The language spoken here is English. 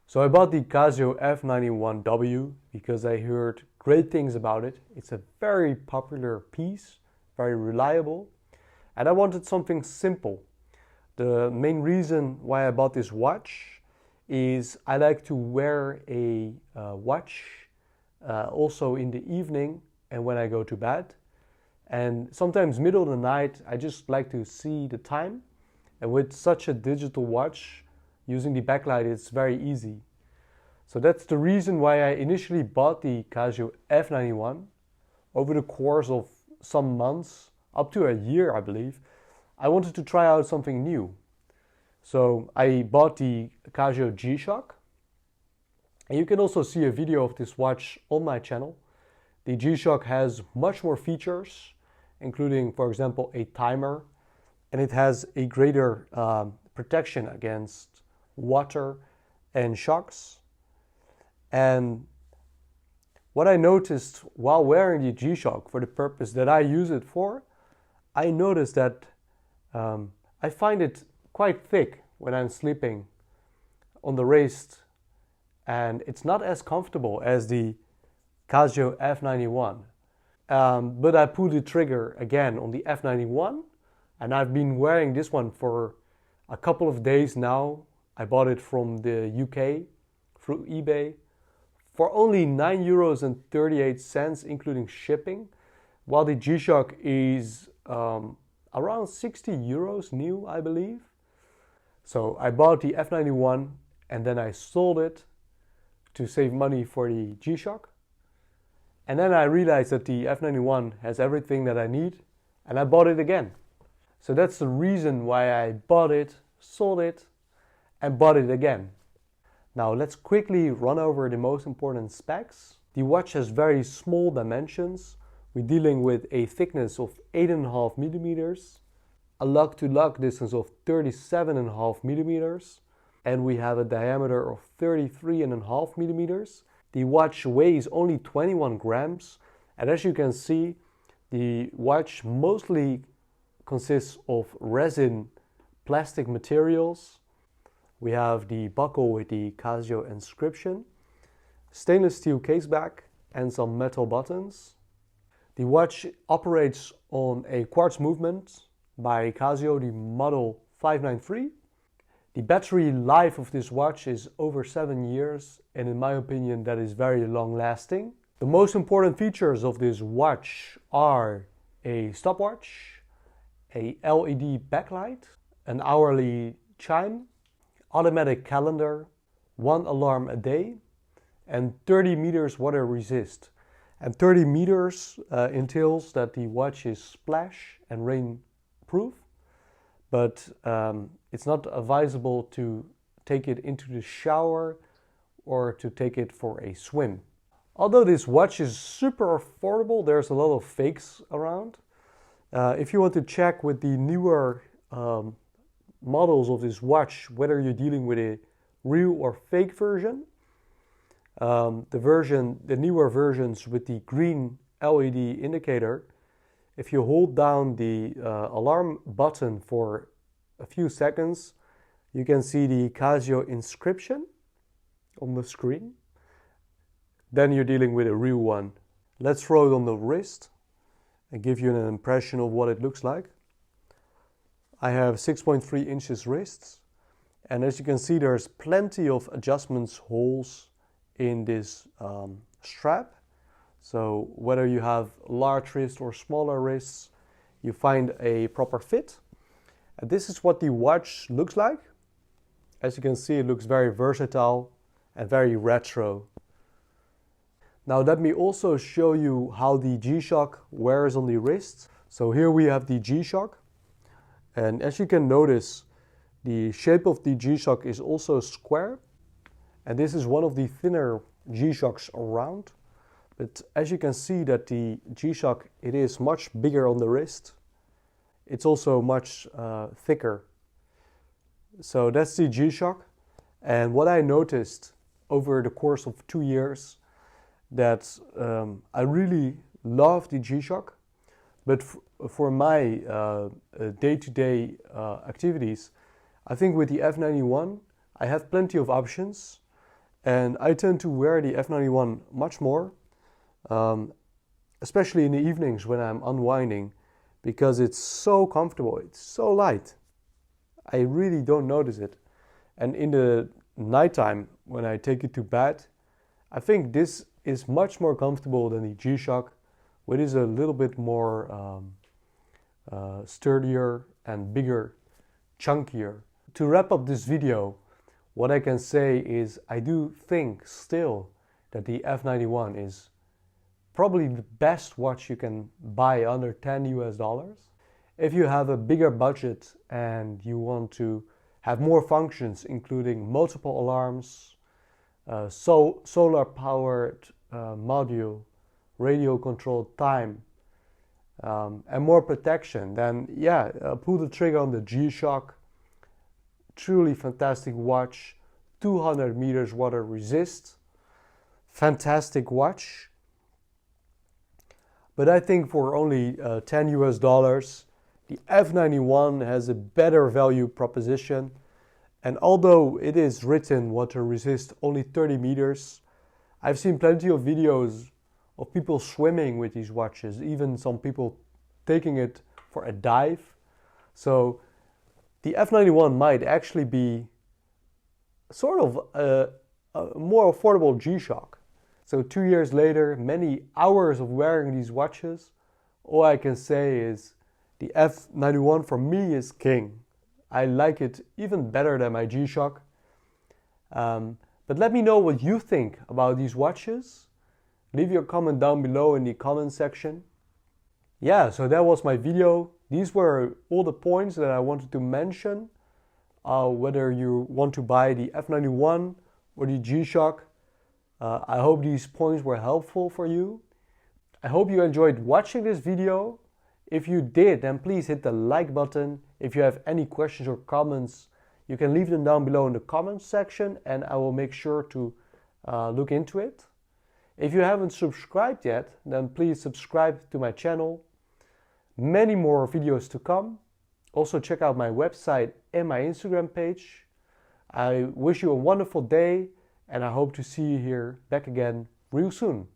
So I bought the Casio F91W because I heard great things about it. It's a very popular piece, very reliable, and I wanted something simple. The main reason why I bought this watch is I like to wear a watch also in the evening and when I go to bed. And sometimes middle of the night I just like to see the time, and with such a digital watch using the backlight it's very easy. So that's the reason why I initially bought the Casio F91. Over the course of some months, up to a year I believe, I wanted to try out something new. So I bought the Casio G-Shock, and you can also see a video of this watch on my channel. The G-Shock has much more features, including, for example, a timer, and it has a greater protection against water and shocks. And what I noticed while wearing the G-Shock for the purpose that I use it for, I noticed that I find it quite thick when I'm sleeping on the wrist, and it's not as comfortable as the Casio F91. But I pulled the trigger again on the F91, and I've been wearing this one for a couple of days now. I bought it from the UK through eBay for only €9.38 including shipping, while the G-Shock is around 60 euros new, I believe. So I bought the F91 and then I sold it to save money for the G-Shock. And then I realized that the F91 has everything that I need, and I bought it again. So that's the reason why I bought it, sold it, and bought it again. Now let's quickly run over the most important specs. The watch has very small dimensions. We're dealing with a thickness of 8.5 millimeters, a lug-to-lug distance of 37.5 millimeters, and we have a diameter of 33.5 millimeters. The watch weighs only 21 grams, and as you can see, the watch mostly consists of resin plastic materials. We have the buckle with the Casio inscription, stainless steel caseback, and some metal buttons. The watch operates on a quartz movement by Casio, the model 593. The battery life of this watch is over 7 years, and in my opinion that is very long lasting. The most important features of this watch are a stopwatch, a LED backlight, an hourly chime, automatic calendar, 1 alarm a day, and 30 meters water resist. And 30 meters entails that the watch is splash and rain proof, but it's not advisable to take it into the shower or to take it for a swim. Although this watch is super affordable, there's a lot of fakes around. If you want to check with the newer models of this watch whether you're dealing with a real or fake version, the newer versions with the green LED indicator, if you hold down the alarm button for a few seconds, you can see the Casio inscription on the screen. Then you're dealing with a real one. Let's throw it on the wrist and give you an impression of what it looks like. I have 6.3 inches wrists, and as you can see there's plenty of adjustments holes in this strap. So whether you have large wrists or smaller wrists, you find a proper fit. And this is what the watch looks like. As you can see, it looks very versatile and very retro. Now let me also show you how the G-Shock wears on the wrist. So here we have the G-Shock, and as you can notice, the shape of the G-Shock is also square, and this is one of the thinner G-Shocks around. But as you can see that the G-Shock, it is much bigger on the wrist. It's also much thicker. So that's the G-Shock. And what I noticed over the course of 2 years, that I really love the G-Shock, but for my day-to-day activities, I think with the F91 I have plenty of options, And I tend to wear the F91 much more, especially in the evenings when I'm unwinding, because it's so comfortable, it's so light. I really don't notice it. And in the nighttime, when I take it to bed, I think this is much more comfortable than the G-Shock, which is a little bit more sturdier and bigger, chunkier. To wrap up this video, what I can say is I do think still that the F91 is probably the best watch you can buy under $10 US. If you have a bigger budget and you want to have more functions, including multiple alarms, solar powered module, radio controlled time, and more protection, then yeah, pull the trigger on the G-Shock. Truly fantastic watch, 200 meters water resist, fantastic watch. But I think for only $10 US, the F91 has a better value proposition. And although it is written water resist only 30 meters, I've seen plenty of videos of people swimming with these watches, even some people taking it for a dive. So the F91 might actually be sort of a more affordable G-Shock. So 2 years later, many hours of wearing these watches, all I can say is the F91 for me is king. I like it even better than my G-Shock. But let me know what you think about these watches. Leave your comment down below in the comment section. Yeah, so that was my video. These were all the points that I wanted to mention. Whether you want to buy the F91 or the G-Shock. I hope these points were helpful for you. I hope you enjoyed watching this video. If you did, then please hit the like button. If you have any questions or comments, you can leave them down below in the comments section and I will make sure to look into it. If you haven't subscribed yet, then please subscribe to my channel. Many more videos to come. Also check out my website and my Instagram page. I wish you a wonderful day and I hope to see you here back again real soon.